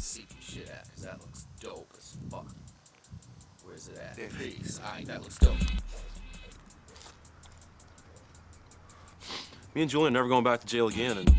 sequel shit at, because that looks dope as fuck. Where's it at? Peace. Alright, that looks dope. Me and Julian never going back to jail again, and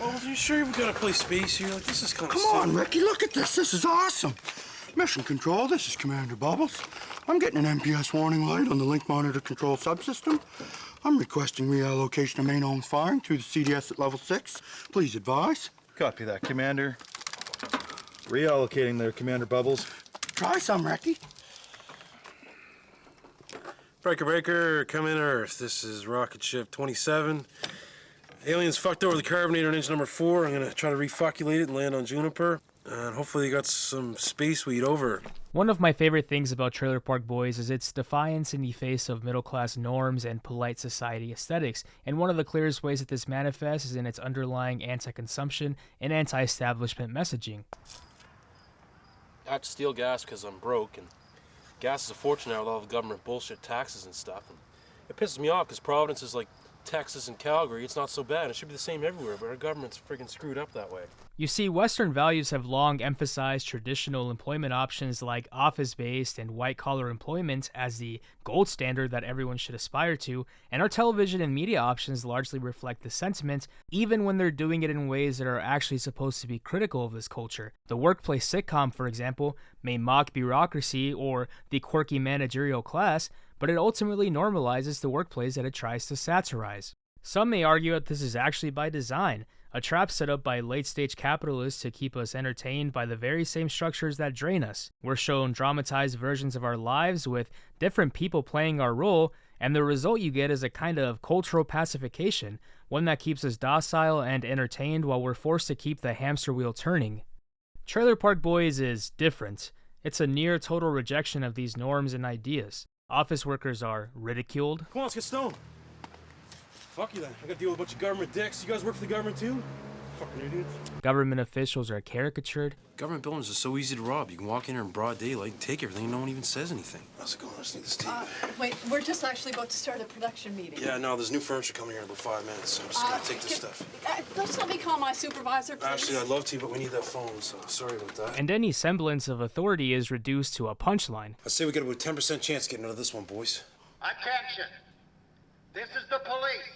Oh, are you sure we gotta play space here? Like, this is kind of Come on, Ricky, look at this. This is awesome. Mission Control, this is Commander Bubbles. I'm getting an MPS warning light on the link monitor control subsystem. I'm requesting reallocation of main ohms firing through the CDS at level 6. Please advise. Copy that, Commander. Reallocating there, Commander Bubbles. Try some, Ricky. Breaker, come in Earth. This is rocket ship 27. Aliens fucked over the carbonator on engine number 4. I'm gonna try to refuculate it and land on Juniper. And hopefully you got some space weed over. One of my favorite things about Trailer Park Boys is its defiance in the face of middle-class norms and polite society aesthetics, and one of the clearest ways that this manifests is in its underlying anti-consumption and anti-establishment messaging. I have to steal gas because I'm broke, and gas is a fortune now with all the government bullshit taxes and stuff. And it pisses me off because Providence is like Texas and Calgary. It's not so bad. It should be the same everywhere, but our government's friggin' screwed up that way. You see, Western values have long emphasized traditional employment options like office-based and white-collar employment as the gold standard that everyone should aspire to, and our television and media options largely reflect the sentiment, even when they're doing it in ways that are actually supposed to be critical of this culture. The workplace sitcom, for example, may mock bureaucracy or the quirky managerial class, but it ultimately normalizes the workplace that it tries to satirize. Some may argue that this is actually by design, a trap set up by late-stage capitalists to keep us entertained by the very same structures that drain us. We're shown dramatized versions of our lives with different people playing our role, and the result you get is a kind of cultural pacification, one that keeps us docile and entertained while we're forced to keep the hamster wheel turning. Trailer Park Boys is different. It's a near total rejection of these norms and ideas. Office workers are ridiculed. Come on, let's get stoned. Fuck you then. I gotta deal with a bunch of government dicks. You guys work for the government too? Fucking idiots. Government officials are caricatured. Government buildings are so easy to rob. You can walk in here in broad daylight and take everything and no one even says anything. How's it going? I just need this tape. Wait, we're just actually about to start a production meeting. Yeah, no, there's new furniture coming here in about 5 minutes, so I'm just gonna take this stuff. Just let me call my supervisor, please. Actually, I'd love to, but we need that phone, so sorry about that. And any semblance of authority is reduced to a punchline. I say we got about a 10% chance of getting out of this one, boys. Attention! This is the police.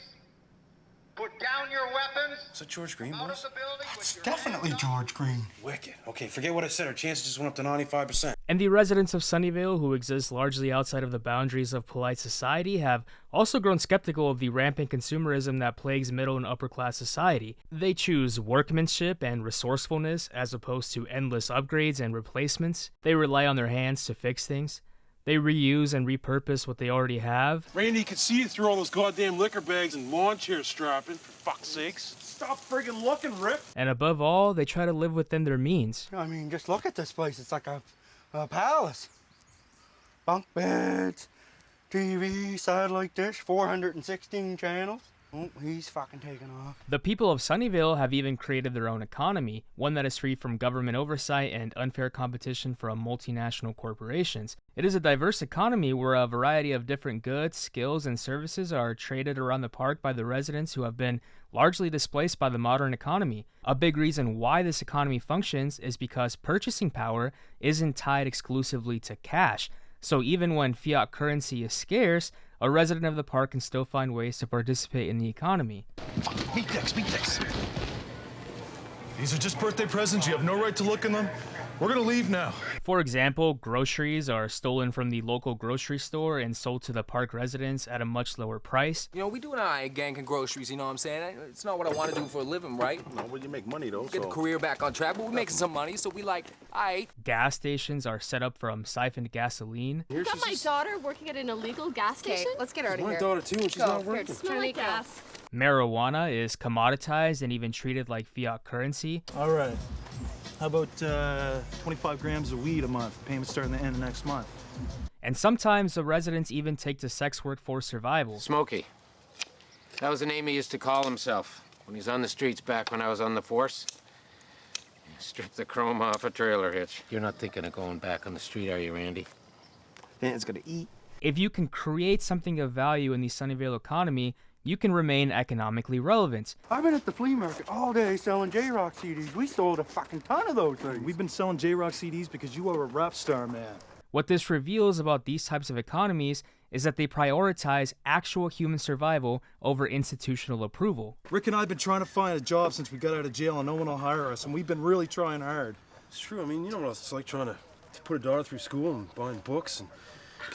Put down your weapons. Is that George Green, Out boys? of the building It's with your definitely hands up. George Green. Wicked. Okay, forget what I said. Our chances just went up to 95%. And the residents of Sunnyvale, who exist largely outside of the boundaries of polite society, have also grown skeptical of the rampant consumerism that plagues middle and upper class society. They choose workmanship and resourcefulness as opposed to endless upgrades and replacements. They rely on their hands to fix things. They reuse and repurpose what they already have. Randy, you can see you through all those goddamn liquor bags and lawn chairs strapping, for fuck's sakes. Stop friggin' looking, Rip. And above all, they try to live within their means. I mean, just look at this place. It's like a palace. Bunk beds, TV, satellite dish, 416 channels. Oh, he's fucking taking off. The people of Sunnyvale have even created their own economy, one that is free from government oversight and unfair competition from multinational corporations. It is a diverse economy where a variety of different goods, skills, and services are traded around the park by the residents who have been largely displaced by the modern economy. A big reason why this economy functions is because purchasing power isn't tied exclusively to cash. So even when fiat currency is scarce, a resident of the park can still find ways to participate in the economy. Meat decks, meat decks. These are just birthday presents. You have no right to look in them. We're gonna leave now. For example, groceries are stolen from the local grocery store and sold to the park residents at a much lower price. You know, we doing all right ganking groceries, you know what I'm saying? It's not what I want to do for a living, right? No, where you make money, though, Get the career back on track, but we're making some money, so we like, all right. Gas stations are set up from siphoned gasoline. You got my daughter working at an illegal gas station? Let's get her out of My here. daughter, too, and she's not Here, working. smell like gas. Marijuana is commoditized and even treated like fiat currency. All right. How about 25 grams of weed a month? Payment starting the end of next month. And sometimes the residents even take to sex work for survival. Smokey. That was the name he used to call himself when he was on the streets back when I was on the force. Strip the chrome off a trailer hitch. You're not thinking of going back on the street, are you, Randy? Dan's gonna eat. If you can create something of value in the Sunnyvale economy, you can remain economically relevant. I've been at the flea market all day selling J-Rock CDs. We sold a fucking ton of those things. We've been selling J-Rock CDs because you are a rap star, man. What this reveals about these types of economies is that they prioritize actual human survival over institutional approval. Rick and I have been trying to find a job since we got out of jail and no one will hire us, and we've been really trying hard. It's true. I mean, you know what it's like trying to put a daughter through school and buying books and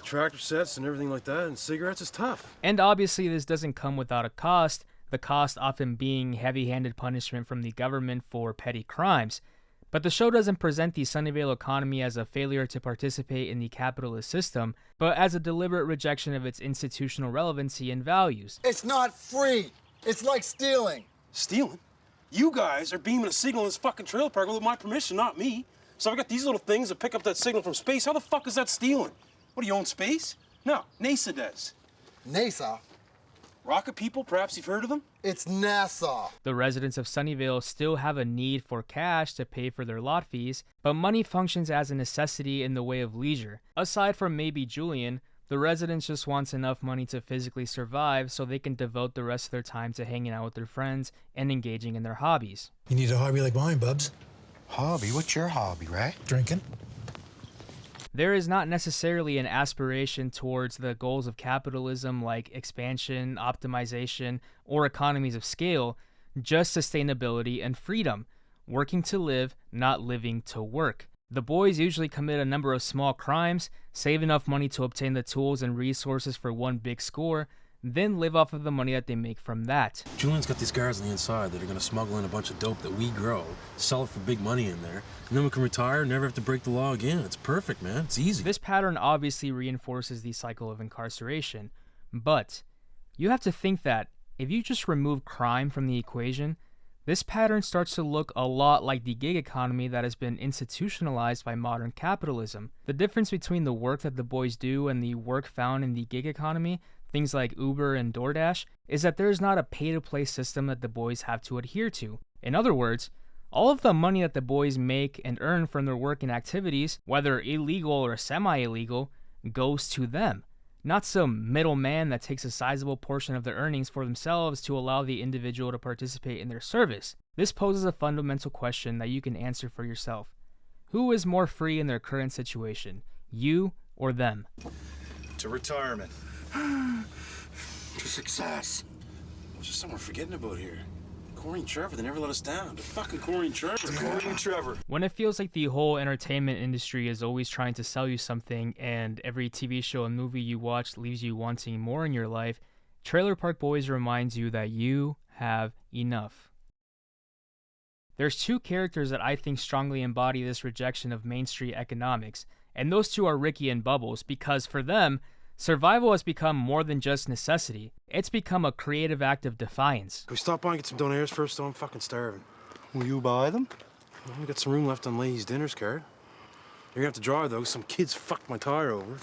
tractor sets and everything like that, and cigarettes is tough. And obviously this doesn't come without a cost, the cost often being heavy-handed punishment from the government for petty crimes. But the show doesn't present the Sunnyvale economy as a failure to participate in the capitalist system, but as a deliberate rejection of its institutional relevancy and values. It's not free. It's like stealing. Stealing? You guys are beaming a signal in this fucking trailer park with my permission, not me. So I've got these little things that pick up that signal from space. How the fuck is that stealing? What, do you own space? No, NASA does. NASA. Rocket people, perhaps you've heard of them? It's NASA. The residents of Sunnyvale still have a need for cash to pay for their lot fees, but money functions as a necessity in the way of leisure. Aside from maybe Julian, the residents just wants enough money to physically survive so they can devote the rest of their time to hanging out with their friends and engaging in their hobbies. You need a hobby like mine, Bubs. Hobby? What's your hobby, right? Drinking. There is not necessarily an aspiration towards the goals of capitalism like expansion, optimization, or economies of scale, just sustainability and freedom, working to live, not living to work. The boys usually commit a number of small crimes, save enough money to obtain the tools and resources for one big score, then live off of the money that they make from that. Julian's got these guys on the inside that are going to smuggle in a bunch of dope that we grow, sell it for big money in there, and then we can retire and never have to break the law again. It's perfect, man. It's easy. This pattern obviously reinforces the cycle of incarceration, but you have to think that if you just remove crime from the equation, this pattern starts to look a lot like the gig economy that has been institutionalized by modern capitalism. The difference between the work that the boys do and the work found in the gig economy, things like Uber and DoorDash, is that there is not a pay-to-play system that the boys have to adhere to. In other words, all of the money that the boys make and earn from their work and activities, whether illegal or semi-illegal, goes to them, not some middleman that takes a sizable portion of their earnings for themselves to allow the individual to participate in their service. This poses a fundamental question that you can answer for yourself. Who is more free in their current situation, you or them? To retirement. To success. There's just something we're forgetting about here. Corey and Trevor, they never let us down. The fucking Corey and Trevor. Corey and Trevor. When it feels like the whole entertainment industry is always trying to sell you something and every TV show and movie you watch leaves you wanting more in your life, Trailer Park Boys reminds you that you have enough. There's two characters that I think strongly embody this rejection of Main Street economics, and those two are Ricky and Bubbles, because for them, survival has become more than just necessity. It's become a creative act of defiance. Can we stop by and get some donaires first, though? I'm fucking starving. Will you buy them? Well, we got some room left on Ladies' Dinners card. You're gonna have to drive, though. Some kids fucked my tire over.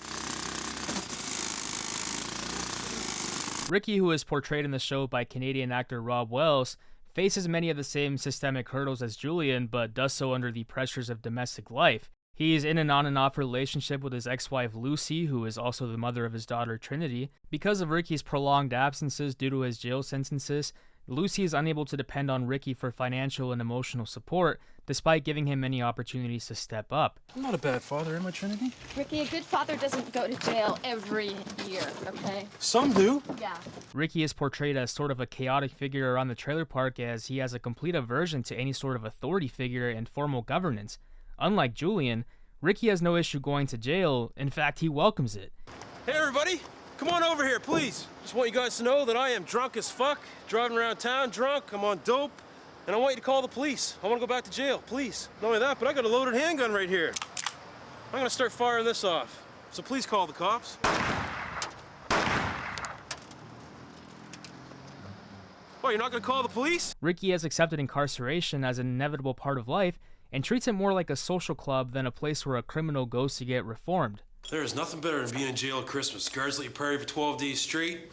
Ricky, who is portrayed in the show by Canadian actor Rob Wells, faces many of the same systemic hurdles as Julian, but does so under the pressures of domestic life. He's in an on-and-off relationship with his ex-wife Lucy, who is also the mother of his daughter Trinity. Because of Ricky's prolonged absences due to his jail sentences, Lucy is unable to depend on Ricky for financial and emotional support, despite giving him many opportunities to step up. I'm not a bad father, am I, Trinity? Ricky, a good father doesn't go to jail every year, okay? Some do. Yeah. Ricky is portrayed as sort of a chaotic figure around the trailer park, as he has a complete aversion to any sort of authority figure and formal governance. Unlike Julian, Ricky has no issue going to jail. In fact, he welcomes it. Hey, everybody. Come on over here, please. Just want you guys to know that I am drunk as fuck, driving around town drunk, I'm on dope, and I want you to call the police. I want to go back to jail, please. Not only that, but I got a loaded handgun right here. I'm gonna start firing this off. So please call the cops. Oh, you're not gonna call the police? Ricky has accepted incarceration as an inevitable part of life and treats it more like a social club than a place where a criminal goes to get reformed. There is nothing better than being in jail at Christmas. Guards let you party for 12 days straight.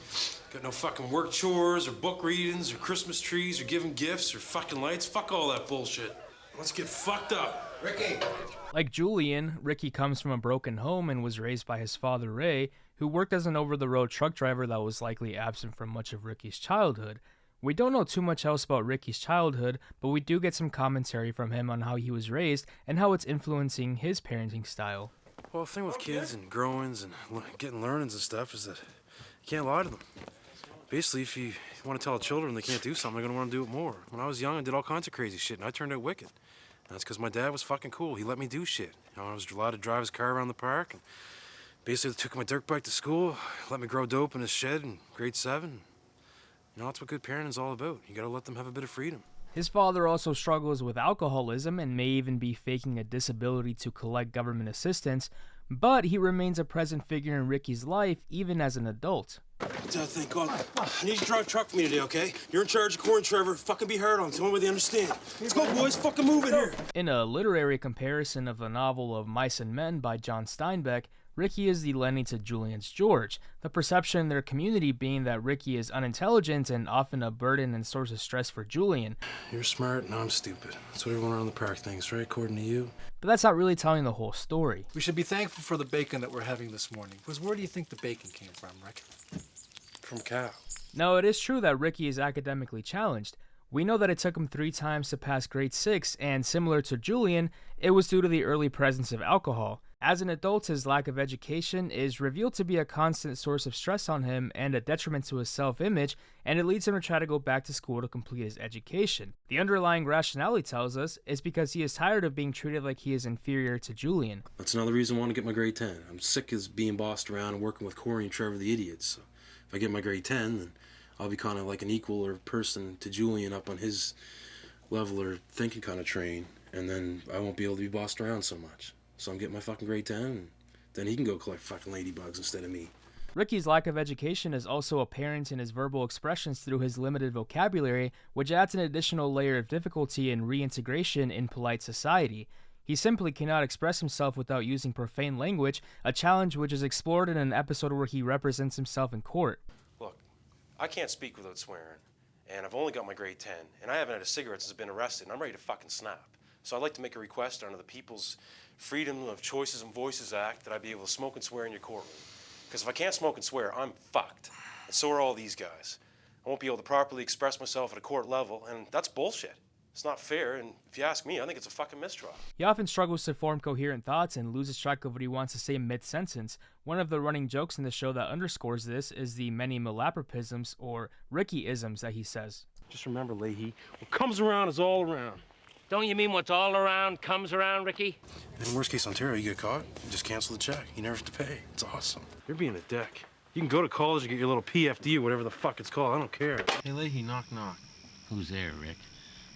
Got no fucking work chores or book readings or Christmas trees or giving gifts or fucking lights. Fuck all that bullshit. Let's get fucked up. Ricky! Like Julian, Ricky comes from a broken home and was raised by his father Ray, who worked as an over-the-road truck driver that was likely absent from much of Ricky's childhood. We don't know too much else about Ricky's childhood, but we do get some commentary from him on how he was raised and how it's influencing his parenting style. Well, the thing with kids and growings and getting learnings and stuff is that you can't lie to them. Basically, if you want to tell children they can't do something, they're going to want to do it more. When I was young, I did all kinds of crazy shit, and I turned out wicked. And that's because my dad was fucking cool. He let me do shit. You know, I was allowed to drive his car around the park, and basically took my dirt bike to school, let me grow dope in his shed in grade 7. You know, that's what good parenting is all about. You got to let them have a bit of freedom. His father also struggles with alcoholism and may even be faking a disability to collect government assistance, but he remains a present figure in Ricky's life even as an adult. Thank God. I need you to drive a truck for me today, okay? You're in charge of Corey and Trevor. Fucking be hard on them. Tell me where they understand. Let's go, boys. Fucking move in here. In a literary comparison of the novel of Mice and Men by John Steinbeck, Ricky is the Lenny to Julian's George, the perception in their community being that Ricky is unintelligent and often a burden and source of stress for Julian. You're smart and I'm stupid. That's what everyone around the park thinks, right? According to you. But that's not really telling the whole story. We should be thankful for the bacon that we're having this morning. Because where do you think the bacon came from, Rick? From cow. No, it is true that Ricky is academically challenged. We know that it took him 3 times to pass grade 6, and similar to Julian, it was due to the early presence of alcohol. As an adult, his lack of education is revealed to be a constant source of stress on him and a detriment to his self-image, and it leads him to try to go back to school to complete his education. The underlying rationale, he tells us, is because he is tired of being treated like he is inferior to Julian. That's another reason I want to get my grade 10. I'm sick of being bossed around and working with Corey and Trevor the idiots. So if I get my grade 10, then I'll be kind of like an equal or person to Julian up on his level or thinking kind of train, and then I won't be able to be bossed around so much. So I'm getting my fucking grade 10, and then he can go collect fucking ladybugs instead of me. Ricky's lack of education is also apparent in his verbal expressions through his limited vocabulary, which adds an additional layer of difficulty in reintegration in polite society. He simply cannot express himself without using profane language, a challenge which is explored in an episode where he represents himself in court. Look, I can't speak without swearing, and I've only got my grade 10, and I haven't had a cigarette since I've been arrested, and I'm ready to fucking snap. So I'd like to make a request under the People's Freedom of Choices and Voices Act that I be able to smoke and swear in your courtroom. Because if I can't smoke and swear, I'm fucked. And so are all these guys. I won't be able to properly express myself at a court level, and that's bullshit. It's not fair, and if you ask me, I think it's a fucking mistrial. He often struggles to form coherent thoughts and loses track of what he wants to say mid-sentence. One of the running jokes in the show that underscores this is the many malapropisms, or Ricky-isms, that he says. Just remember, Leahy, what comes around is all around. Don't you mean what's all around comes around, Ricky? In worst case Ontario, you get caught, you just cancel the check. You never have to pay. It's awesome. You're being a dick. You can go to college and get your little PFD or whatever the fuck it's called. I don't care. Hey, Leahy, knock, knock. Who's there, Rick?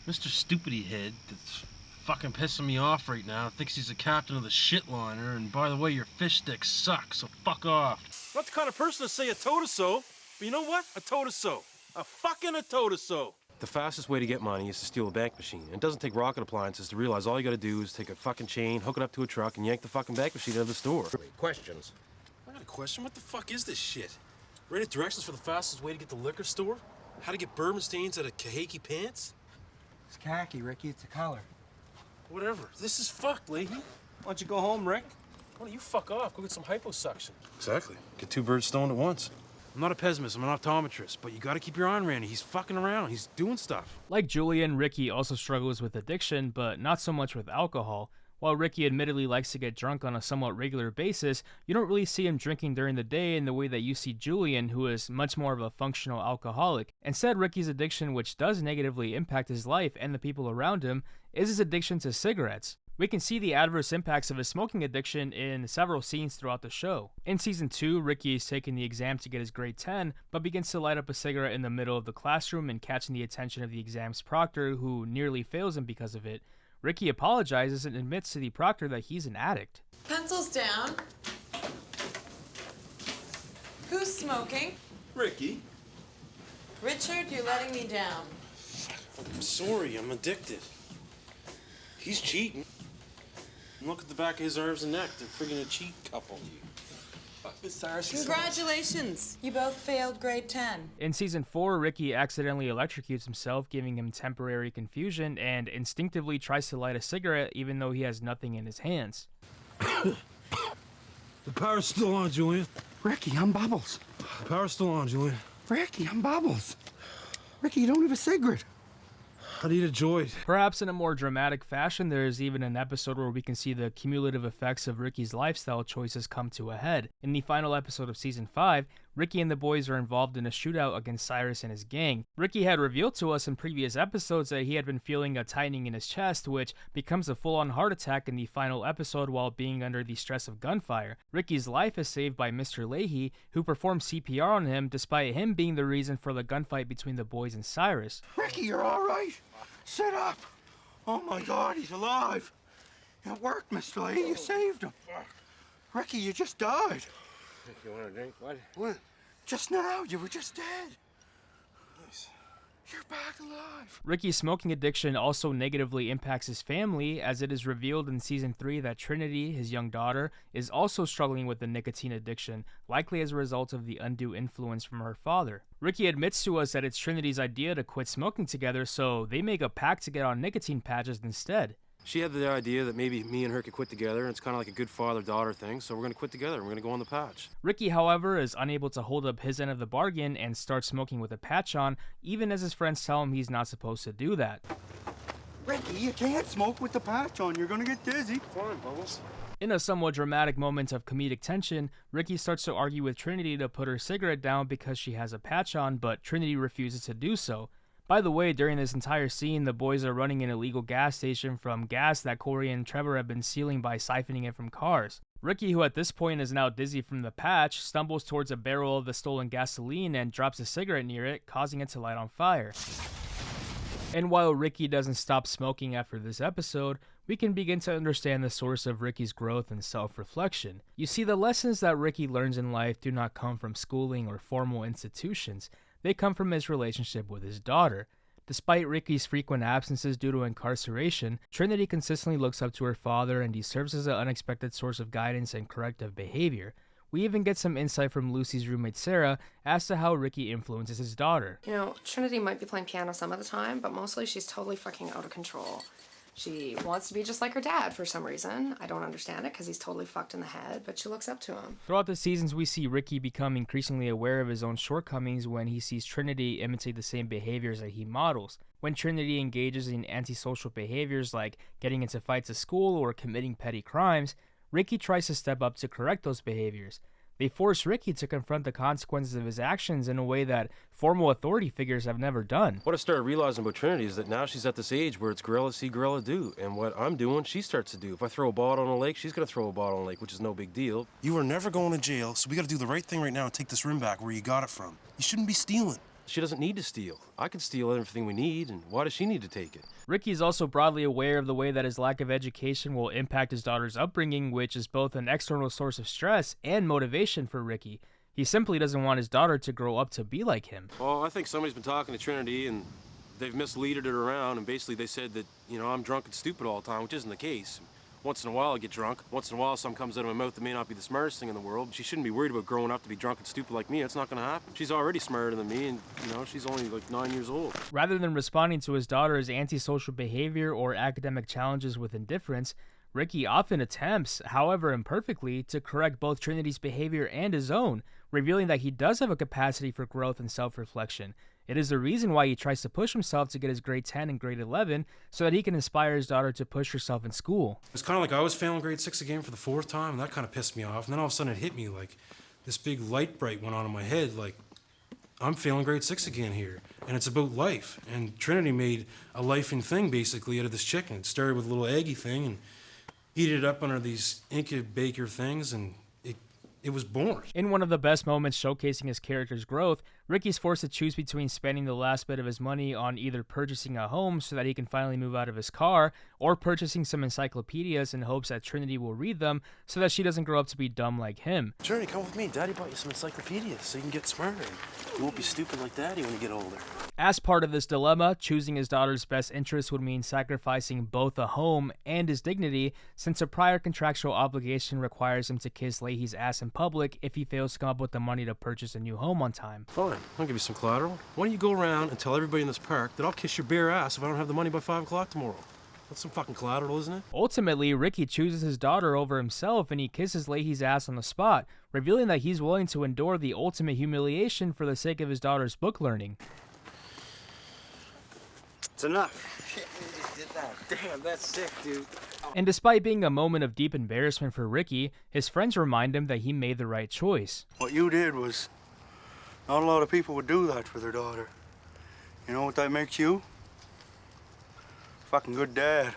Mr. Stupidity Head that's fucking pissing me off right now thinks he's the captain of the shitliner, and by the way, your fish sticks suck, so fuck off. I'm not the kind of person to say a toe to so, but you know what? A toe to so. A fucking a toe to so. The fastest way to get money is to steal a bank machine. It doesn't take rocket appliances to realize all you gotta do is take a fucking chain, hook it up to a truck, and yank the fucking bank machine out of the store. Questions? I got a question. What the fuck is this shit? Ready directions for the fastest way to get to the liquor store? How to get bourbon stains out of kahaki pants? It's khaki, Ricky. It's a color. Whatever. This is fucked, Leahy. Why don't you go home, Rick? Why don't you fuck off? Go get some hyposuction. Exactly. Get 2 birds stoned at once. I'm not a pessimist, I'm an optometrist, but you gotta keep your eye on Randy. He's fucking around, he's doing stuff. Like Julian, Ricky also struggles with addiction, but not so much with alcohol. While Ricky admittedly likes to get drunk on a somewhat regular basis, you don't really see him drinking during the day in the way that you see Julian, who is much more of a functional alcoholic. Instead, Ricky's addiction, which does negatively impact his life and the people around him, is his addiction to cigarettes. We can see the adverse impacts of his smoking addiction in several scenes throughout the show. In Season 2, Ricky is taking the exam to get his grade 10, but begins to light up a cigarette in the middle of the classroom and catching the attention of the exam's proctor, who nearly fails him because of it. Ricky apologizes and admits to the proctor that he's an addict. Pencils down. Who's smoking? Ricky. Richard, you're letting me down. I'm sorry, I'm addicted. He's cheating. And look at the back of his arms and neck. They're friggin' a cheat couple. Congratulations! You both failed grade 10. In Season 4, Ricky accidentally electrocutes himself, giving him temporary confusion, and instinctively tries to light a cigarette even though he has nothing in his hands. The power's still on, Julian. Ricky, I'm Bubbles. The power's still on, Julian. Ricky, I'm Bubbles. Ricky, you don't have a cigarette. I need a joint. Perhaps in a more dramatic fashion, there is even an episode where we can see the cumulative effects of Ricky's lifestyle choices come to a head. In the final episode of Season 5, Ricky and the boys are involved in a shootout against Cyrus and his gang. Ricky had revealed to us in previous episodes that he had been feeling a tightening in his chest, which becomes a full-on heart attack in the final episode while being under the stress of gunfire. Ricky's life is saved by Mr. Leahy, who performs CPR on him despite him being the reason for the gunfight between the boys and Cyrus. Ricky, you're all right? Sit up. Oh my God, he's alive. It worked, Mr. Leahy. You saved him. Ricky, you just died. You want a drink? What? What? Just now, you were just dead. Nice. You're back alive. Ricky's smoking addiction also negatively impacts his family, as it is revealed in Season 3 that Trinity, his young daughter, is also struggling with the nicotine addiction, likely as a result of the undue influence from her father. Ricky admits to us that it's Trinity's idea to quit smoking together, so they make a pact to get on nicotine patches instead. She had the idea that maybe me and her could quit together, and it's kind of like a good father-daughter thing, so we're going to quit together. We're going to go on the patch. Ricky, however, is unable to hold up his end of the bargain and starts smoking with a patch on, even as his friends tell him he's not supposed to do that. Ricky, you can't smoke with the patch on. You're going to get dizzy. Fine, Bubbles. In a somewhat dramatic moment of comedic tension, Ricky starts to argue with Trinity to put her cigarette down because she has a patch on, but Trinity refuses to do so. By the way, during this entire scene, the boys are running an illegal gas station from gas that Corey and Trevor have been stealing by siphoning it from cars. Ricky, who at this point is now dizzy from the patch, stumbles towards a barrel of the stolen gasoline and drops a cigarette near it, causing it to light on fire. And while Ricky doesn't stop smoking after this episode, we can begin to understand the source of Ricky's growth and self-reflection. You see, the lessons that Ricky learns in life do not come from schooling or formal institutions. They come from his relationship with his daughter. Despite Ricky's frequent absences due to incarceration, Trinity consistently looks up to her father, and he serves as an unexpected source of guidance and corrective behavior. We even get some insight from Lucy's roommate Sarah as to how Ricky influences his daughter. You know, Trinity might be playing piano some of the time, but mostly she's totally fucking out of control. She wants to be just like her dad for some reason. I don't understand it because he's totally fucked in the head, but she looks up to him. Throughout the seasons, we see Ricky become increasingly aware of his own shortcomings when he sees Trinity imitate the same behaviors that he models. When Trinity engages in antisocial behaviors like getting into fights at school or committing petty crimes, Ricky tries to step up to correct those behaviors. They force Ricky to confront the consequences of his actions in a way that formal authority figures have never done. What I started realizing about Trinity is that now she's at this age where it's gorilla see, gorilla do. And what I'm doing, she starts to do. If I throw a bottle on a lake, she's going to throw a bottle on a lake, which is no big deal. You are never going to jail, so we got to do the right thing right now and take this rim back where you got it from. You shouldn't be stealing. She doesn't need to steal. I can steal everything we need, and why does she need to take it? Ricky is also broadly aware of the way that his lack of education will impact his daughter's upbringing, which is both an external source of stress and motivation for Ricky. He simply doesn't want his daughter to grow up to be like him. Well, I think somebody's been talking to Trinity, and they've misleaded it around, and basically they said that, I'm drunk and stupid all the time, which isn't the case. Once in a while I get drunk. Once in a while something comes out of my mouth that may not be the smartest thing in the world. She shouldn't be worried about growing up to be drunk and stupid like me. It's not going to happen. She's already smarter than me, and, she's only like 9 years old. Rather than responding to his daughter's antisocial behavior or academic challenges with indifference, Ricky often attempts, however imperfectly, to correct both Trinity's behavior and his own, revealing that he does have a capacity for growth and self-reflection. It is the reason why he tries to push himself to get his grade 10 and grade 11 so that he can inspire his daughter to push herself in school. It's kind of like I was failing grade 6 again for the 4th time, and that kind of pissed me off. And then all of a sudden it hit me like this big light bright went on in my head, like I'm failing grade 6 again here. And it's about life. And Trinity made a lifing thing basically out of this chicken. It started with a little eggy thing and heated it up under these incubator things, and it was born. In one of the best moments showcasing his character's growth, Ricky's forced to choose between spending the last bit of his money on either purchasing a home so that he can finally move out of his car, or purchasing some encyclopedias in hopes that Trinity will read them so that she doesn't grow up to be dumb like him. Trinity, come with me. Daddy bought you some encyclopedias so you can get smarter. You won't be stupid like Daddy when you get older. As part of this dilemma, choosing his daughter's best interest would mean sacrificing both a home and his dignity, since a prior contractual obligation requires him to kiss Leahy's ass in public if he fails to come up with the money to purchase a new home on time. Fine, I'll give you some collateral. Why don't you go around and tell everybody in this park that I'll kiss your bare ass if I don't have the money by 5 o'clock tomorrow? That's some fucking collateral, isn't it? Ultimately, Ricky chooses his daughter over himself and he kisses Leahy's ass on the spot, revealing that he's willing to endure the ultimate humiliation for the sake of his daughter's book learning. It's enough. Shit, you just did that. Damn, that's sick, dude. And despite being a moment of deep embarrassment for Ricky, his friends remind him that he made the right choice. What you did was, not a lot of people would do that for their daughter. You know what that makes you? Fucking good dad.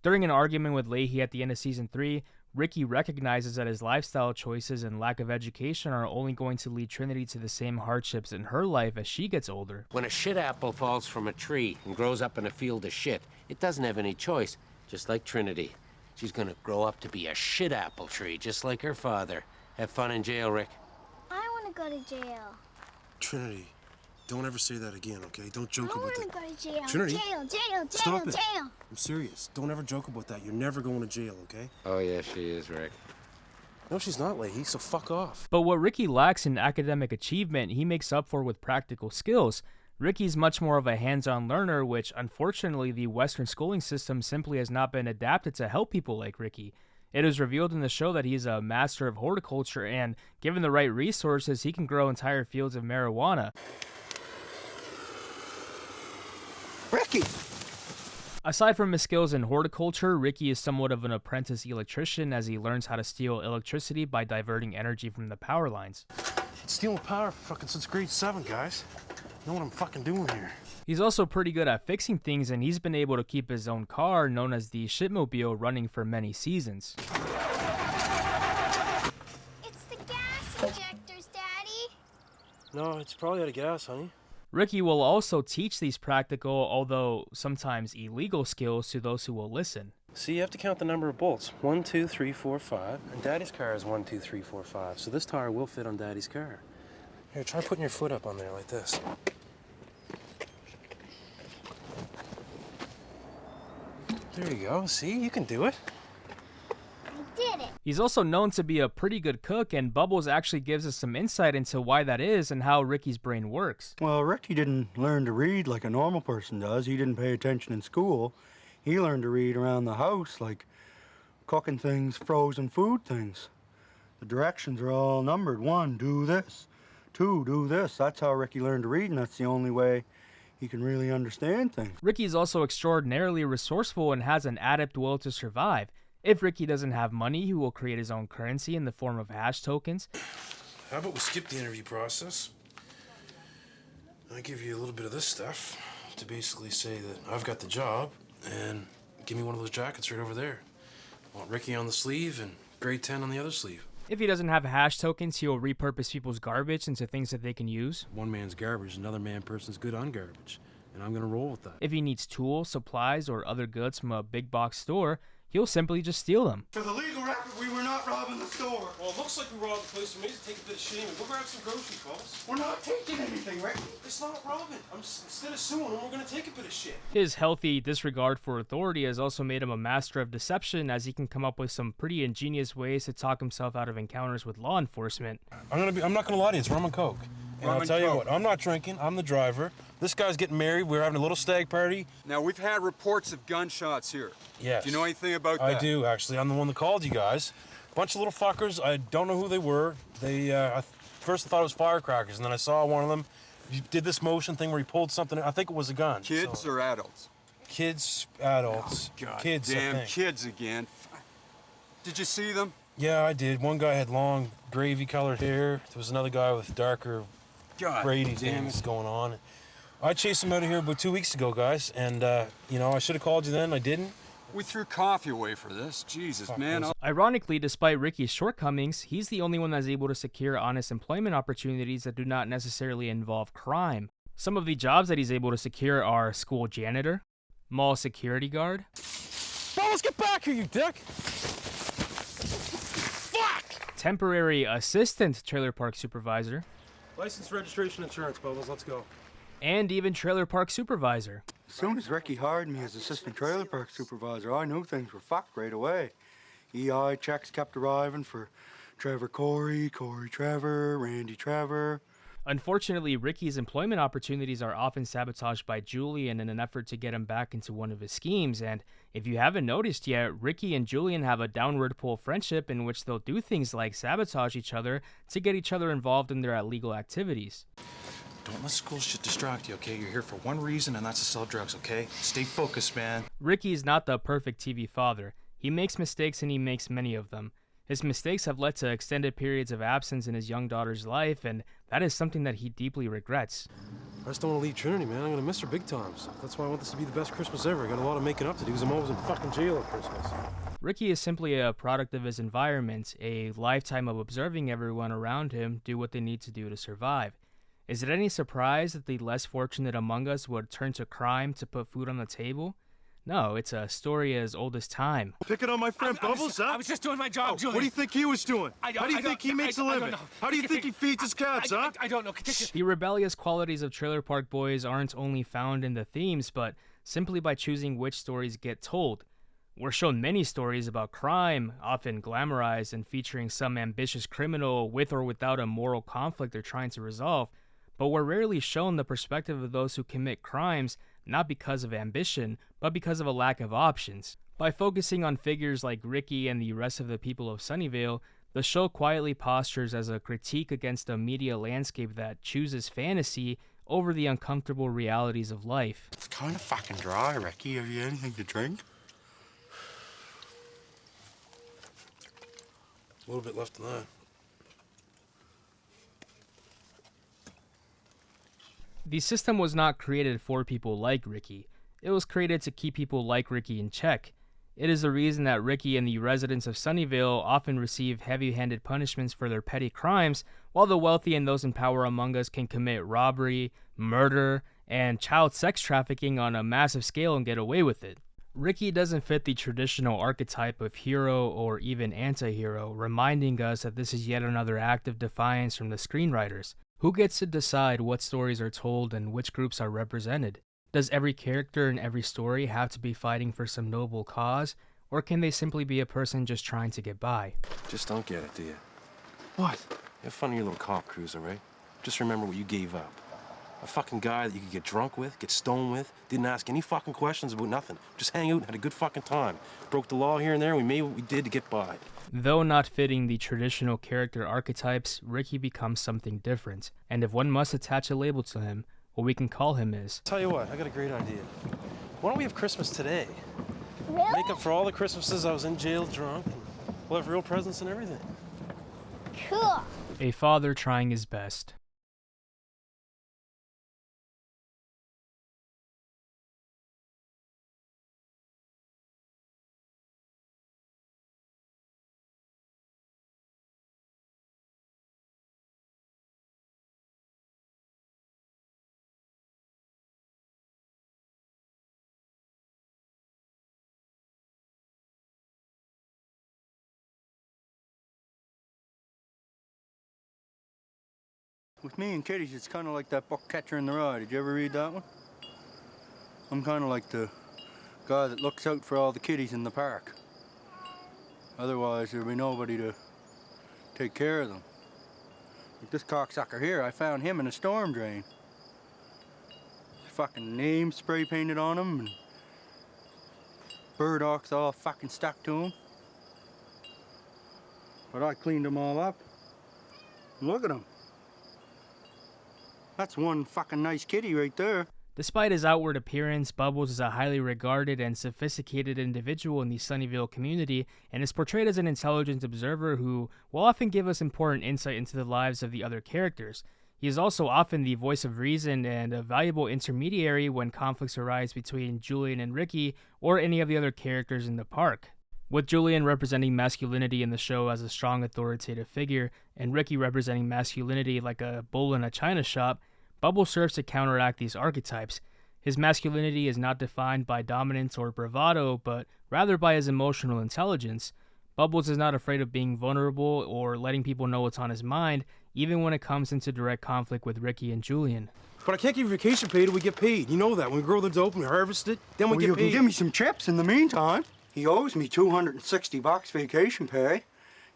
During an argument with Leahy at the end of season 3, Ricky recognizes that his lifestyle choices and lack of education are only going to lead Trinity to the same hardships in her life as she gets older. When a shit apple falls from a tree and grows up in a field of shit, it doesn't have any choice, just like Trinity. She's gonna grow up to be a shit apple tree, just like her father. Have fun in jail, Rick. I want to go to jail. Trinity, don't ever say that again, okay? Don't joke about that. I want to go to jail. Trinity, Jail. stop it. I'm serious. Don't ever joke about that. You're never going to jail, okay? Oh, yeah, she is, Rick. No, she's not, Leahy, so fuck off. But what Ricky lacks in academic achievement, he makes up for with practical skills. Ricky's much more of a hands-on learner, which unfortunately the Western schooling system simply has not been adapted to help people like Ricky. It is revealed in the show that he's a master of horticulture and, given the right resources, he can grow entire fields of marijuana. Ricky! Aside from his skills in horticulture, Ricky is somewhat of an apprentice electrician as he learns how to steal electricity by diverting energy from the power lines. Stealing power fucking since grade 7, guys. Know what I'm fucking doing here. He's also pretty good at fixing things, and he's been able to keep his own car, known as the Shitmobile, running for many seasons. It's the gas injectors, Daddy. No, it's probably out of gas, honey. Ricky will also teach these practical, although sometimes illegal, skills to those who will listen. See, you have to count the number of bolts. 1, 2, 3, 4, 5. And Daddy's car is 1, 2, 3, 4, 5. So this tire will fit on Daddy's car. Here, try putting your foot up on there like this. There you go. See, you can do it. I did it. He's also known to be a pretty good cook, and Bubbles actually gives us some insight into why that is and how Ricky's brain works. Well, Ricky didn't learn to read like a normal person does. He didn't pay attention in school. He learned to read around the house, like cooking things, frozen food things. The directions are all numbered. 1, do this. 2, do this. That's how Ricky learned to read, and that's the only way he can really understand things. Ricky's also extraordinarily resourceful and has an adept will to survive. If Ricky doesn't have money, he will create his own currency in the form of hash tokens. How about we skip the interview process? I give you a little bit of this stuff to basically say that I've got the job, and give me one of those jackets right over there. I want Ricky on the sleeve and grade 10 on the other sleeve. If he doesn't have hash tokens, he will repurpose people's garbage into things that they can use. One man's garbage, another person's good on garbage, and I'm gonna roll with that. If he needs tools, supplies, or other goods from a big box store, he'll simply just steal them. For the legal record, we were not robbing the store. Well, it looks like we robbed the place. We may take a bit of shame and go grab some grocery calls. We're not taking anything, Ricky. It's not robbing. Instead of suing him, we're going to take a bit of shit. His healthy disregard for authority has also made him a master of deception, as he can come up with some pretty ingenious ways to talk himself out of encounters with law enforcement. I'm not gonna lie to you, it's rum and coke. And I'll tell you what, I'm not drinking, I'm the driver. This guy's getting married, we're having a little stag party. Now, we've had reports of gunshots here. Yes. Do you know anything about that? I do, actually. I'm the one that called you guys. Bunch of little fuckers. I don't know who they were. They, first I thought it was firecrackers, and then I saw one of them. He did this motion thing where he pulled something. I think it was a gun. Kids or adults? Kids, adults. Oh, God kids, damn, I think. kids again. Did you see them? Yeah, I did. One guy had long, gravy-colored hair. There was another guy with darker, Brady things going on. I chased him out of here about 2 weeks ago, guys, and, you know, I should have called you then. I didn't. We threw coffee away for this. Jesus, man. Ironically, despite Ricky's shortcomings, he's the only one that's able to secure honest employment opportunities that do not necessarily involve crime. Some of the jobs that he's able to secure are school janitor, mall security guard. Bubbles, get back here, you dick! Temporary assistant trailer park supervisor, License, registration, insurance, Bubbles, let's go. and even trailer park supervisor. As soon as Ricky hired me as assistant trailer park supervisor, I knew things were fucked right away. EI checks kept arriving for Trevor Corey, Corey Trevor, Randy Trevor. Unfortunately, Ricky's employment opportunities are often sabotaged by Julian in an effort to get him back into one of his schemes, and if you haven't noticed yet, Ricky and Julian have a downward pull friendship in which they'll do things like sabotage each other to get each other involved in their illegal activities. Don't let school shit distract you, okay? You're here for one reason, and that's to sell drugs, okay? Stay focused, man. Ricky's not the perfect TV father. He makes mistakes, and he makes many of them. His mistakes have led to extended periods of absence in his young daughter's life, and that is something that he deeply regrets. I just don't want to leave Trinity, man. I'm gonna miss her big time. So that's why I want this to be the best Christmas ever. I got a lot of making up to do because I'm always in fucking jail at Christmas. Ricky is simply a product of his environment, a lifetime of observing everyone around him do what they need to do to survive. Is it any surprise that the less fortunate among us would turn to crime to put food on the table? No, it's a story as old as time. Picking on my friend Bubbles, huh? I was just doing my job, Julian. What do you think he was doing? How do you think he makes a living? How do you think he feeds his cats, huh? I don't know. The rebellious qualities of Trailer Park Boys aren't only found in the themes, but simply by choosing which stories get told. We're shown many stories about crime, often glamorized and featuring some ambitious criminal with or without a moral conflict they're trying to resolve, but we're rarely shown the perspective of those who commit crimes not because of ambition, but because of a lack of options. By focusing on figures like Ricky and the rest of the people of Sunnyvale, the show quietly postures as a critique against a media landscape that chooses fantasy over the uncomfortable realities of life. It's kind of fucking dry, Ricky. Have you anything to drink? A little bit left in that. The system was not created for people like Ricky. It was created to keep people like Ricky in check. It is the reason that Ricky and the residents of Sunnyvale often receive heavy-handed punishments for their petty crimes, while the wealthy and those in power among us can commit robbery, murder, and child sex trafficking on a massive scale and get away with it. Ricky doesn't fit the traditional archetype of hero or even anti-hero, reminding us that this is yet another act of defiance from the screenwriters. Who gets to decide what stories are told and which groups are represented? Does every character in every story have to be fighting for some noble cause, or can they simply be a person just trying to get by? Just don't get it, do you? What? Have fun in your little cop cruiser, right? Just remember what you gave up. A fucking guy that you could get drunk with, get stoned with, didn't ask any fucking questions about nothing. Just hang out and had a good fucking time. Broke the law here and there, and we made what we did to get by. Though not fitting the traditional character archetypes, Ricky becomes something different, and if one must attach a label to him, what we can call him is... Tell you what, I got a great idea. Why don't we have Christmas today? Really? Make up for all the Christmases I was in jail drunk, and we'll have real presents and everything. Cool. A father trying his best. With me and kitties, it's kind of like that book Catcher in the Rye. Did you ever read that one? I'm kind of like the guy that looks out for all the kitties in the park. Otherwise, there'll be nobody to take care of them. Like this cocksucker here, I found him in a storm drain. Fucking name spray painted on him, and burdocks all fucking stuck to him. but I cleaned them all up. Look at them. That's one fucking nice kitty right there. Despite his outward appearance, Bubbles is a highly regarded and sophisticated individual in the Sunnyvale community and is portrayed as an intelligent observer who will often give us important insight into the lives of the other characters. He is also often the voice of reason and a valuable intermediary when conflicts arise between Julian and Ricky or any of the other characters in the park. With Julian representing masculinity in the show as a strong authoritative figure and Ricky representing masculinity like a bull in a china shop, Bubbles serves to counteract these archetypes. His masculinity is not defined by dominance or bravado, but rather by his emotional intelligence. Bubbles is not afraid of being vulnerable or letting people know what's on his mind, even when it comes into direct conflict with Ricky and Julian. But I can't give you vacation pay till we get paid. You know that. When we grow the dope and we harvest it, then we get You paid. can give me some chips in the meantime. He owes me $260 vacation pay.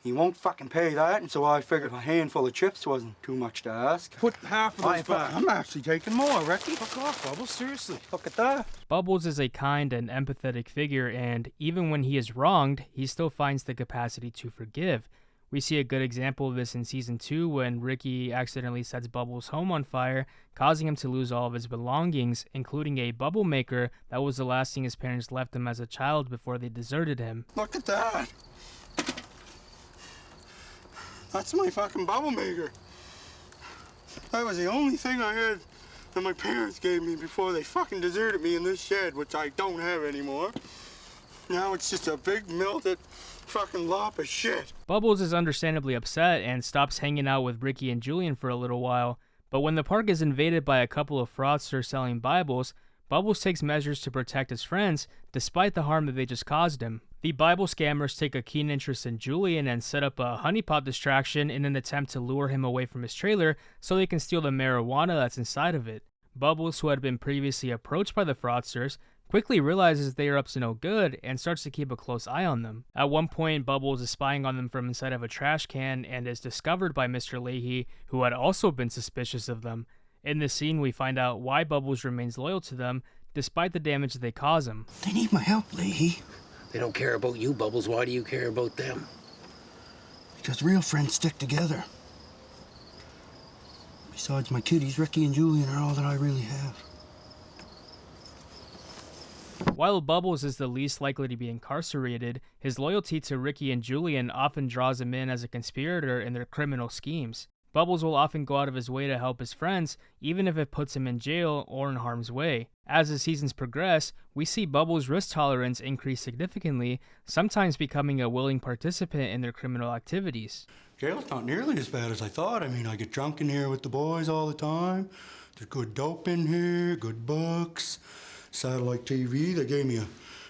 He won't fucking pay that, and so I figured a handful of chips wasn't too much to ask. Put half of those back. I'm actually taking more, Ricky. Fuck off, Bubbles. Seriously. Look at that. Bubbles is a kind and empathetic figure, and even when he is wronged, he still finds the capacity to forgive. We see a good example of this in Season 2 when Ricky accidentally sets Bubbles' home on fire, causing him to lose all of his belongings, including a bubble maker that was the last thing his parents left him as a child before they deserted him. Look at that. That's my fucking bubble maker. That was the only thing I had that my parents gave me before they fucking deserted me in this shed, which I don't have anymore. Now it's just a big melted fucking lump of shit. Bubbles is understandably upset and stops hanging out with Ricky and Julian for a little while, but when the park is invaded by a couple of fraudsters selling Bibles, Bubbles takes measures to protect his friends, despite the harm that they just caused him. The Bible scammers take a keen interest in Julian and set up a honeypot distraction in an attempt to lure him away from his trailer so they can steal the marijuana that's inside of it. Bubbles, who had been previously approached by the fraudsters, quickly realizes they are up to no good and starts to keep a close eye on them. At one point, Bubbles is spying on them from inside of a trash can and is discovered by Mr. Leahy, who had also been suspicious of them. In this scene, we find out why Bubbles remains loyal to them, despite the damage that they cause him. They need my help, Leahy. They don't care about you, Bubbles. Why do you care about them? Because real friends stick together. Besides my kitties, Ricky and Julian are all that I really have. While Bubbles is the least likely to be incarcerated, his loyalty to Ricky and Julian often draws him in as a conspirator in their criminal schemes. Bubbles will often go out of his way to help his friends, even if it puts him in jail or in harm's way. As the seasons progress, we see Bubbles' risk tolerance increase significantly, sometimes becoming a willing participant in their criminal activities. Jail's not nearly as bad as I thought. I mean, I get drunk in here with the boys all the time. There's good dope in here, good books, satellite TV. They gave me a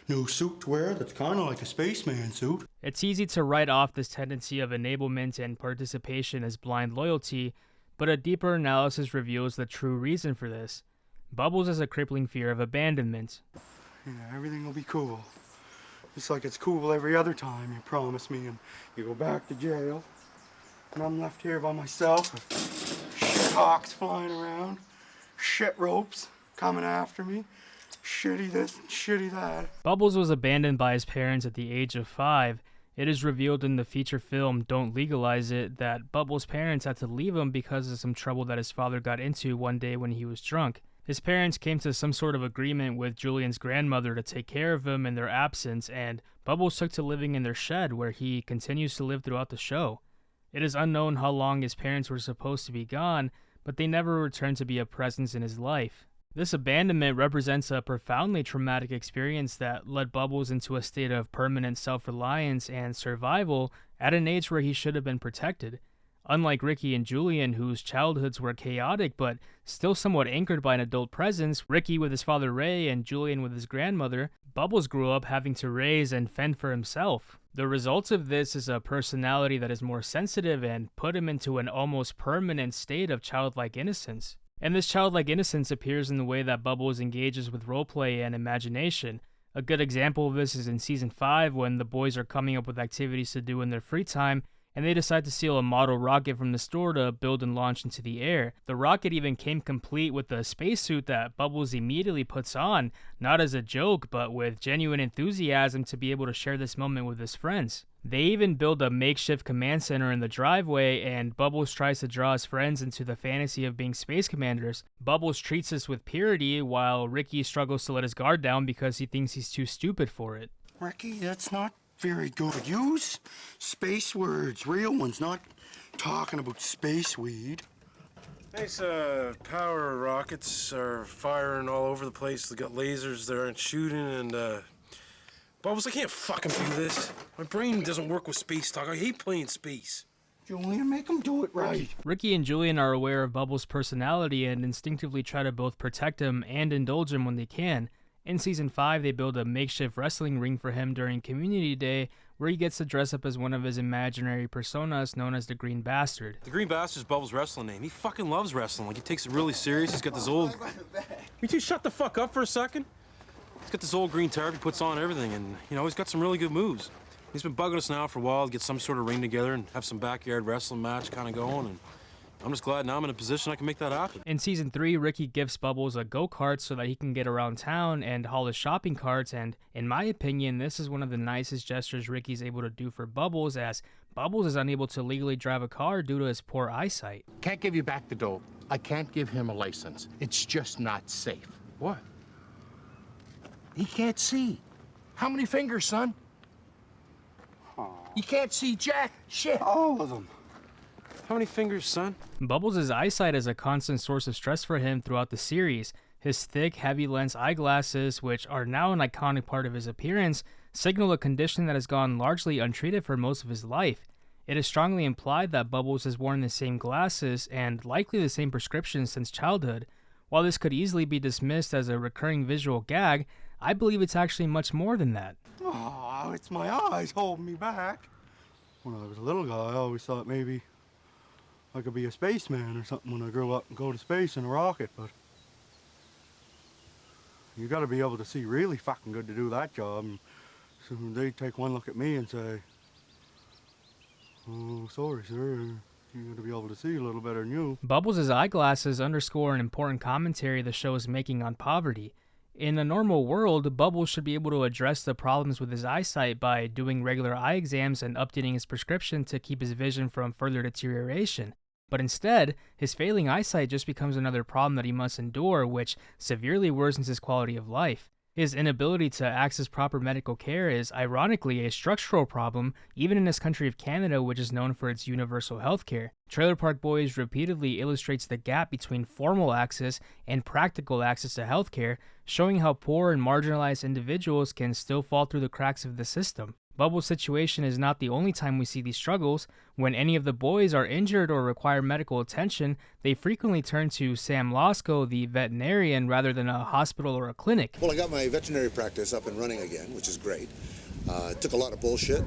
new suit to wear that's kind of like a spaceman suit. It's easy to write off this tendency of enablement and participation as blind loyalty, but a deeper analysis reveals the true reason for this. Bubbles has a crippling fear of abandonment. Yeah, everything will be cool. Just like it's cool every other time you promise me, and you go back to jail, and I'm left here by myself with shit hawks flying around, shit ropes coming after me. Shitty this and shitty that. Bubbles was abandoned by his parents at the age of 5. It is revealed in the feature film Don't Legalize It that Bubbles' parents had to leave him because of some trouble that his father got into one day when he was drunk. His parents came to some sort of agreement with Julian's grandmother to take care of him in their absence, and Bubbles took to living in their shed where he continues to live throughout the show. It is unknown how long his parents were supposed to be gone, but they never returned to be a presence in his life. This abandonment represents a profoundly traumatic experience that led Bubbles into a state of permanent self-reliance and survival at an age where he should have been protected. Unlike Ricky and Julian, whose childhoods were chaotic but still somewhat anchored by an adult presence, Ricky with his father Ray and Julian with his grandmother, Bubbles grew up having to raise and fend for himself. The result of this is a personality that is more sensitive and put him into an almost permanent state of childlike innocence. And this childlike innocence appears in the way that Bubbles engages with roleplay and imagination. A good example of this is in Season 5 when the boys are coming up with activities to do in their free time, and they decide to steal a model rocket from the store to build and launch into the air. The rocket even came complete with a spacesuit that Bubbles immediately puts on, not as a joke, but with genuine enthusiasm to be able to share this moment with his friends. They even build a makeshift command center in the driveway, and Bubbles tries to draw his friends into the fantasy of being space commanders. Bubbles treats this with purity, while Ricky struggles to let his guard down because he thinks he's too stupid for it. Ricky, that's not very good. Use space words, real ones, not talking about space weed. Nice power rockets are firing all over the place. They got lasers that aren't shooting, and Bubbles, I can't fucking do this. My brain doesn't work with space talk. I hate playing space. Julian, make him do it right. Ricky and Julian are aware of Bubbles' personality and instinctively try to both protect him and indulge him when they can. In Season 5, they build a makeshift wrestling ring for him during Community Day, where he gets to dress up as one of his imaginary personas known as the Green Bastard. The Green Bastard's Bubbles' wrestling name. He fucking loves wrestling. Like, he takes it really serious. He's got this old... You two shut the fuck up for a second? He's got this old green tarp he puts on everything, and, you know, he's got some really good moves. He's been bugging us now for a while to get some sort of ring together and have some backyard wrestling match kind of going, and I'm just glad now I'm in a position I can make that happen. In Season 3, Ricky gives Bubbles a go-kart so that he can get around town and haul his shopping carts, and in my opinion, this is one of the nicest gestures Ricky's able to do for Bubbles, as Bubbles is unable to legally drive a car due to his poor eyesight. Can't give you back the dope. I can't give him a license. It's just not safe. What? He can't see. How many fingers, son? You can't see jack shit. All of them. How many fingers, son? Bubbles' eyesight is a constant source of stress for him throughout the series. His thick, heavy lens eyeglasses, which are now an iconic part of his appearance, signal a condition that has gone largely untreated for most of his life. It is strongly implied that Bubbles has worn the same glasses and likely the same prescription since childhood. While this could easily be dismissed as a recurring visual gag, I believe it's actually much more than that. Oh, it's my eyes holding me back. When I was a little guy, I always thought maybe I could be a spaceman or something when I grow up and go to space in a rocket, but you gotta be able to see really fucking good to do that job. And so they take one look at me and say, "Oh, sorry, sir. You gotta be able to see a little better than you." Bubbles' eyeglasses underscore an important commentary the show is making on poverty. In a normal world, Bubbles should be able to address the problems with his eyesight by doing regular eye exams and updating his prescription to keep his vision from further deterioration. But instead, his failing eyesight just becomes another problem that he must endure, which severely worsens his quality of life. His inability to access proper medical care is, ironically, a structural problem, even in his country of Canada, which is known for its universal health care. Trailer Park Boys repeatedly illustrates the gap between formal access and practical access to healthcare, showing how poor and marginalized individuals can still fall through the cracks of the system. Bubbles' situation is not the only time we see these struggles. When any of the boys are injured or require medical attention, they frequently turn to Sam Losco, the veterinarian, rather than a hospital or a clinic. Well, I got my veterinary practice up and running again, which is great. It took a lot of bullshit,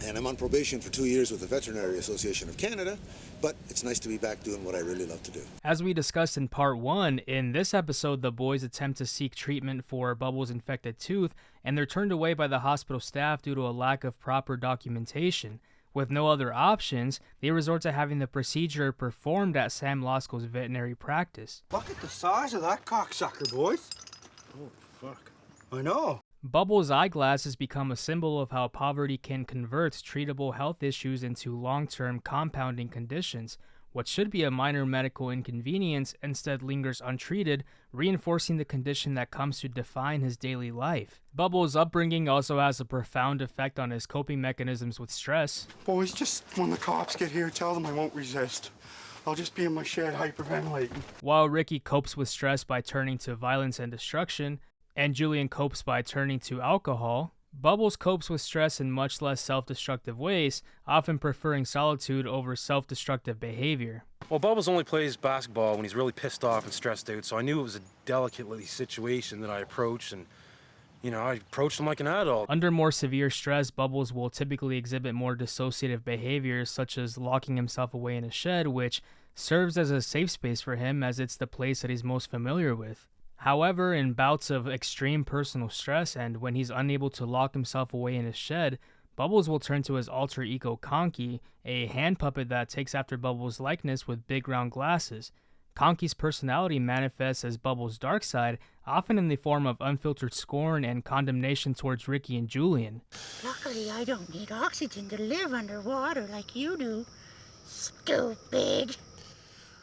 and I'm on probation for 2 years with the Veterinary Association of Canada, but it's nice to be back doing what I really love to do. As we discussed in part 1, in this episode, the boys attempt to seek treatment for Bubbles' infected tooth, and they're turned away by the hospital staff due to a lack of proper documentation. With no other options, they resort to having the procedure performed at Sam Losco's veterinary practice. Look at the size of that cocksucker, boys. Oh, fuck. I know. Bubbles' eyeglasses become a symbol of how poverty can convert treatable health issues into long-term compounding conditions. What should be a minor medical inconvenience instead lingers untreated, reinforcing the condition that comes to define his daily life. Bubbles' upbringing also has a profound effect on his coping mechanisms with stress. Boys, just when the cops get here, tell them I won't resist. I'll just be in my shed hyperventilating. While Ricky copes with stress by turning to violence and destruction, and Julian copes by turning to alcohol, Bubbles copes with stress in much less self-destructive ways, often preferring solitude over self-destructive behavior. Well, Bubbles only plays basketball when he's really pissed off and stressed out, so I knew it was a delicate situation that I approached, and, I approached him like an adult. Under more severe stress, Bubbles will typically exhibit more dissociative behaviors, such as locking himself away in a shed, which serves as a safe space for him as it's the place that he's most familiar with. However, in bouts of extreme personal stress and when he's unable to lock himself away in his shed, Bubbles will turn to his alter ego Conky, a hand puppet that takes after Bubbles' likeness with big round glasses. Conky's personality manifests as Bubbles' dark side, often in the form of unfiltered scorn and condemnation towards Ricky and Julian. Luckily, I don't need oxygen to live underwater like you do. Stupid.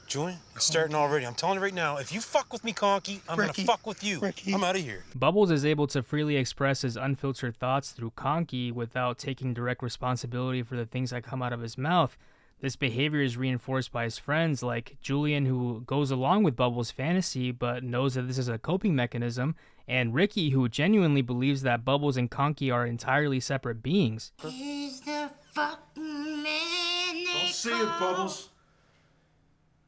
Julian, it's starting already. I'm telling you right now, if you fuck with me, Conky, I'm gonna fuck with you. I'm out of here. Bubbles is able to freely express his unfiltered thoughts through Conky without taking direct responsibility for the things that come out of his mouth. This behavior is reinforced by his friends like Julian, who goes along with Bubbles' fantasy but knows that this is a coping mechanism, and Ricky, who genuinely believes that Bubbles and Conky are entirely separate beings. He's the fucking man. Don't say it, Bubbles.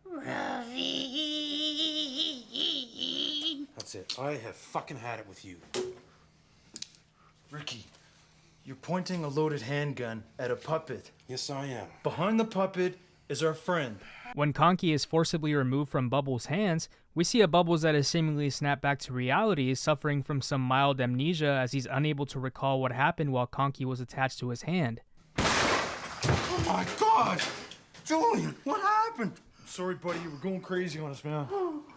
Ravi. That's it. I have fucking had it with you. Ricky, you're pointing a loaded handgun at a puppet. Yes, I am. Behind the puppet is our friend. When Conky is forcibly removed from Bubbles' hands, we see a Bubbles that is seemingly snapped back to reality, suffering from some mild amnesia as he's unable to recall what happened while Conky was attached to his hand. Oh my God! Julian, what happened? Sorry, buddy, you were going crazy on us, man.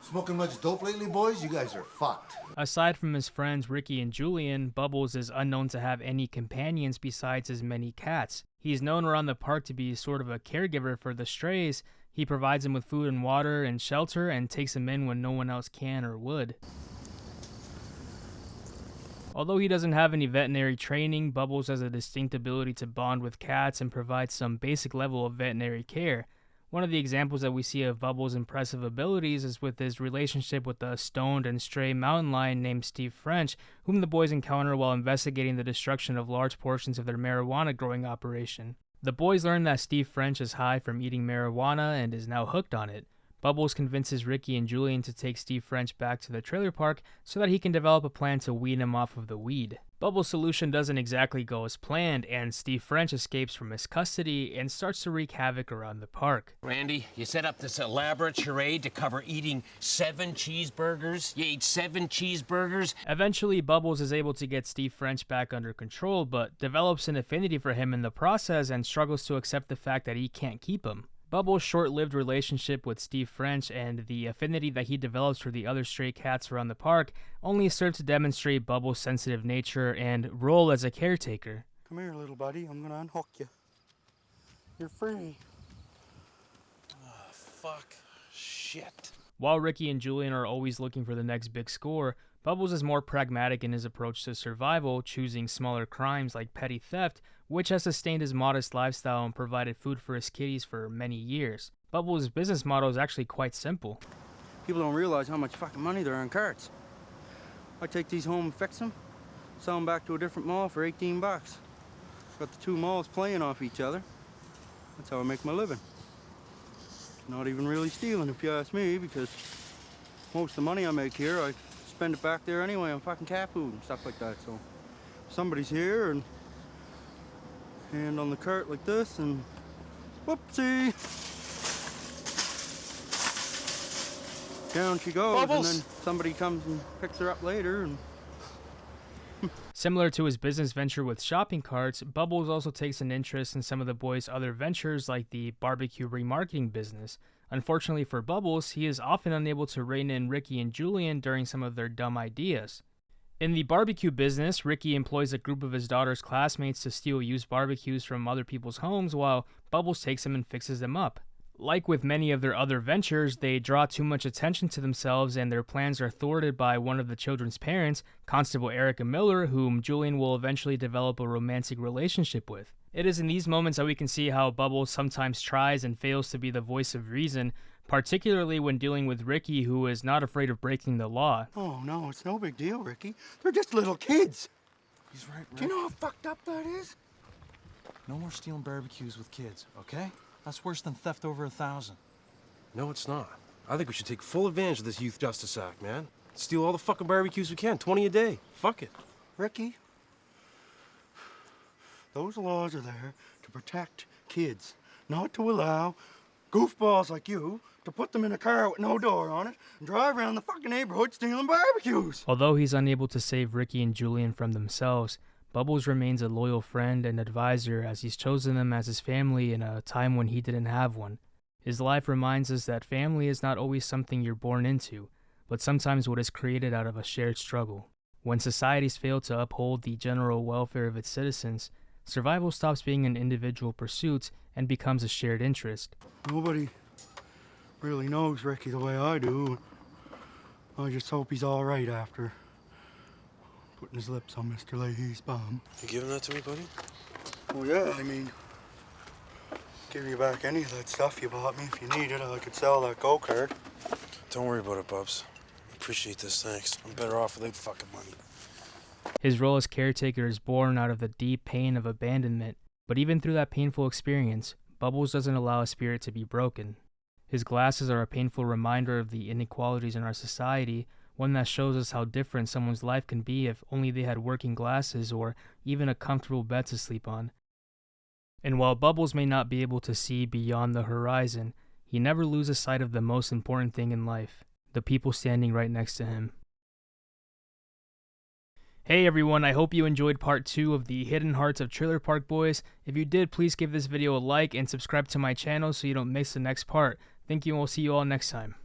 Smoking much dope lately, boys? You guys are fucked. Aside from his friends Ricky and Julian, Bubbles is unknown to have any companions besides his many cats. He's known around the park to be sort of a caregiver for the strays. He provides them with food and water and shelter and takes them in when no one else can or would. Although he doesn't have any veterinary training, Bubbles has a distinct ability to bond with cats and provide some basic level of veterinary care. One of the examples that we see of Bubbles' impressive abilities is with his relationship with a stoned and stray mountain lion named Steve French, whom the boys encounter while investigating the destruction of large portions of their marijuana growing operation. The boys learn that Steve French is high from eating marijuana and is now hooked on it. Bubbles convinces Ricky and Julian to take Steve French back to the trailer park so that he can develop a plan to wean him off of the weed. Bubbles' solution doesn't exactly go as planned, and Steve French escapes from his custody and starts to wreak havoc around the park. Randy, you set up this elaborate charade to cover eating 7 cheeseburgers. You ate 7 cheeseburgers. Eventually, Bubbles is able to get Steve French back under control, but develops an affinity for him in the process and struggles to accept the fact that he can't keep him. Bubbles' short-lived relationship with Steve French and the affinity that he develops for the other stray cats around the park only serve to demonstrate Bubbles' sensitive nature and role as a caretaker. Come here, little buddy. I'm gonna unhook you. You're free. Oh, fuck. Shit. While Ricky and Julian are always looking for the next big score, Bubbles is more pragmatic in his approach to survival, choosing smaller crimes like petty theft, which has sustained his modest lifestyle and provided food for his kitties for many years. Bubbles' business model is actually quite simple. People don't realize how much fucking money there are in carts. I take these home and fix them, sell them back to a different mall for 18 bucks. Got the two malls playing off each other. That's how I make my living. Not even really stealing, if you ask me, because most of the money I make here, I spend it back there anyway on fucking cat food and stuff like that. So somebody's here and hand on the cart like this and whoopsie. Down she goes. Bubbles. And then somebody comes and picks her up later and Similar to his business venture with shopping carts, Bubbles also takes an interest in some of the boys' other ventures like the barbecue remarketing business. Unfortunately for Bubbles, he is often unable to rein in Ricky and Julian during some of their dumb ideas. In the barbecue business, Ricky employs a group of his daughter's classmates to steal used barbecues from other people's homes while Bubbles takes them and fixes them up. Like with many of their other ventures, they draw too much attention to themselves and their plans are thwarted by one of the children's parents, Constable Erica Miller, whom Julian will eventually develop a romantic relationship with. It is in these moments that we can see how Bubbles sometimes tries and fails to be the voice of reason, particularly when dealing with Ricky, who is not afraid of breaking the law. Oh, no, it's no big deal, Ricky. They're just little kids. He's right, Rick. Do you know how fucked up that is? No more stealing barbecues with kids, okay? That's worse than theft over 1,000. No, it's not. I think we should take full advantage of this Youth Justice Act, man. Steal all the fucking barbecues we can, 20 a day. Fuck it. Ricky, those laws are there to protect kids, not to allow goofballs like you to put them in a car with no door on it and drive around the fucking neighborhood stealing barbecues. Although he's unable to save Ricky and Julian from themselves, Bubbles remains a loyal friend and advisor as he's chosen them as his family in a time when he didn't have one. His life reminds us that family is not always something you're born into, but sometimes what is created out of a shared struggle. When societies fail to uphold the general welfare of its citizens, survival stops being an individual pursuit and becomes a shared interest. Nobody really knows Ricky the way I do. I just hope he's all right after putting his lips on Mr. Leahy's bomb. You giving that to me, buddy? Well, yeah, I mean, give you back any of that stuff you bought me if you need it. I could sell that go-kart. Don't worry about it, Bubs. Appreciate this, thanks. I'm better off without fucking money. His role as caretaker is born out of the deep pain of abandonment, but even through that painful experience, Bubbles doesn't allow his spirit to be broken. His glasses are a painful reminder of the inequalities in our society, one that shows us how different someone's life can be if only they had working glasses or even a comfortable bed to sleep on. And while Bubbles may not be able to see beyond the horizon, he never loses sight of the most important thing in life, the people standing right next to him. Hey everyone, I hope you enjoyed part 2 of the Hidden Hearts of Trailer Park Boys. If you did, please give this video a like and subscribe to my channel so you don't miss the next part. Thank you and we'll see you all next time.